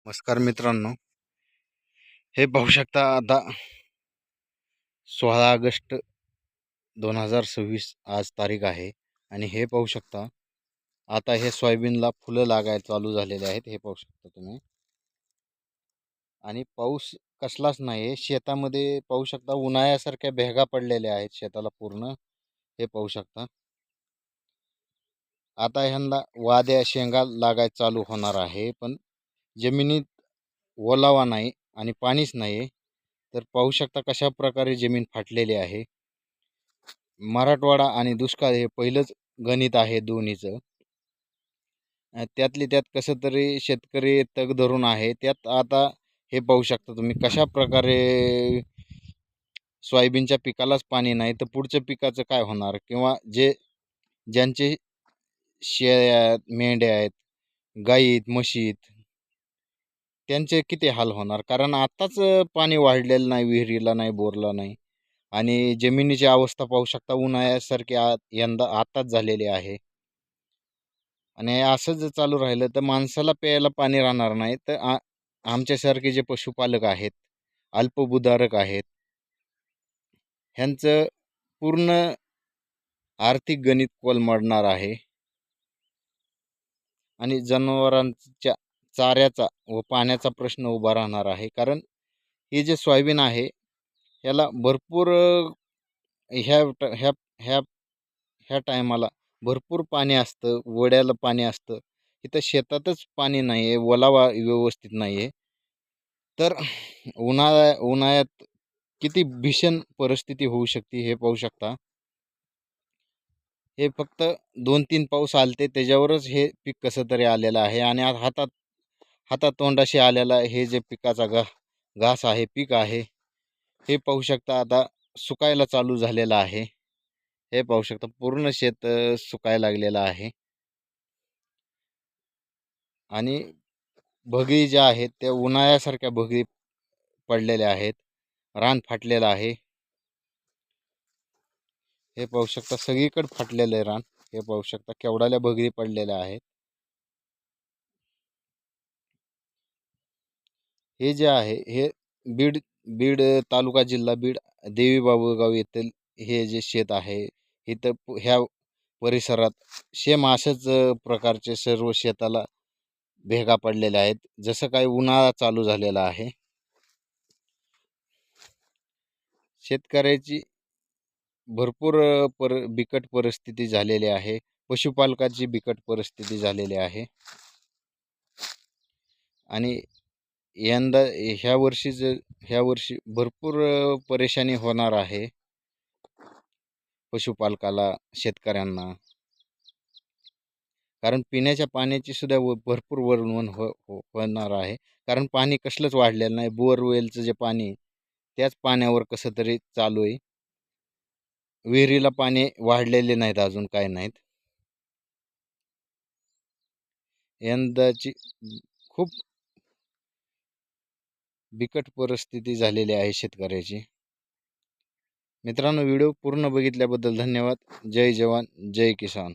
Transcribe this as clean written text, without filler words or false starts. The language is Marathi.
नमस्कार मित्रांनो, हे पाहू शकता आता 16 ऑगस्ट 2026 आज तारीख आहे आणि हे पाहू शकता आता हे सोयाबीनला फुलं लागायला चालू झालेले आहेत. हे पाहू शकता तुम्ही आणि पाऊस कसलाच नाही शेतामध्ये पाहू शकता. उन्हाळ्यासारख्या भेगा पडलेल्या आहेत शेताला पूर्ण. हे पाहू शकता आता ह्यांना वाद्या शेंगा लागायला चालू होणार आहे, पण जमिनीत ओलावा नाही आणि पाणीच नाही. तर पाहू शकता कशा प्रकारे जमीन फाटलेली आहे. मराठवाडा आणि दुष्काळ हे पहिलंच गणित आहे दोन्हीचं. त्यातली त्यात कसं तरी शेतकरी तग धरून आहे. त्यात आता हे पाहू शकता तुम्ही कशा प्रकारे सोयाबीनच्या पिकालाच पाणी नाही तर पुढच्या पिकाचं काय होणार, किंवा ज्यांचे शेळ्या आहेत, मेंढ्या आहेत, गाई आहेत, म्हशी आहेत, त्यांचे किती हाल होणार. कारण आत्ताच पाणी वाढलेलं नाही, विहिरीला नाही, बोरला नाही. आणि जमिनीची अवस्था पाहू शकता उन्हाळ्यासारखी यंदा आताच झालेली आहे. आणि असं जर चालू राहिलं तर माणसाला प्यायला पाणी राहणार नाही. तर आमच्यासारखे जे पशुपालक आहेत, अल्पभूधारक आहेत, ह्यांचं पूर्ण आर्थिक गणित कोलमडणार आहे. आणि जनावरांच्या चाऱ्याचा व पाण्याचा प्रश्न उभा राहणार आहे. कारण हे जे सोयाबीन आहे याला भरपूर ह्या ह्या ह्या ह्या टायमाला भरपूर पाणी असतं, वड्याला पाणी असतं. इथं शेतातच पाणी नाही आहे, ओलावा व्यवस्थित नाही आहे. तर उन्हाळ्यात किती भीषण परिस्थिती होऊ शकते हे पाहू शकता. हे फक्त 2-3 पाऊस आलते त्याच्यावरच हे पीक कसं तरी आलेलं आहे. आणि आज हातातोंडाशी आलेला हे जे पिकाचा घास आहे, पीक आहे, हे पाहू शकता आता सुकायला चालू झालेलं आहे. हे पाहू शकता पूर्ण शेत सुकायला लागलेलं आहे. आणि भगरी ज्या आहेत त्या उन्हाळ्यासारख्या भगरी पडलेल्या आहेत. रान फाटलेलं आहे. हे पाहू शकता सगळीकडे फाटलेलं आहे रान. हे पाहू शकता केवढ्याल्या भगरी पडलेल्या आहेत. हे जे आहे हे बीड बीड तालुका जिल्हा बीड देवी बाबूगाव येथील हे जे शेत आहे, इथं ह्या परिसरात सेम अशाच प्रकारचे सर्व शेताला भेगा पडलेल्या आहेत. जसं काही उन्हाळा चालू झालेला आहे. शेतकऱ्याची भरपूर बिकट परिस्थिती झालेली आहे. पशुपालकाची बिकट परिस्थिती झालेली आहे. आणि यंदा ह्या वर्षी भरपूर परेशानी होणार आहे पशुपालकाला, शेतकऱ्यांना. कारण पिण्याच्या पाण्याची सुद्धा भरपूर वरवण होणार आहे. कारण पाणी कसलंच वाढलेलं नाही. बोअरवेलचं जे पाणी त्याच पाण्यावर कसं तरी चालू आहे. विहिरीला पाणी वाढलेले नाहीत, अजून काय नाहीत. यंदाची खूप बिकट परिस्थिती झालेली आहे शेतकऱ्याची. मित्रांनो, व्हिडिओ पूर्ण बघितल्याबद्दल धन्यवाद. जय जवान, जय किसान.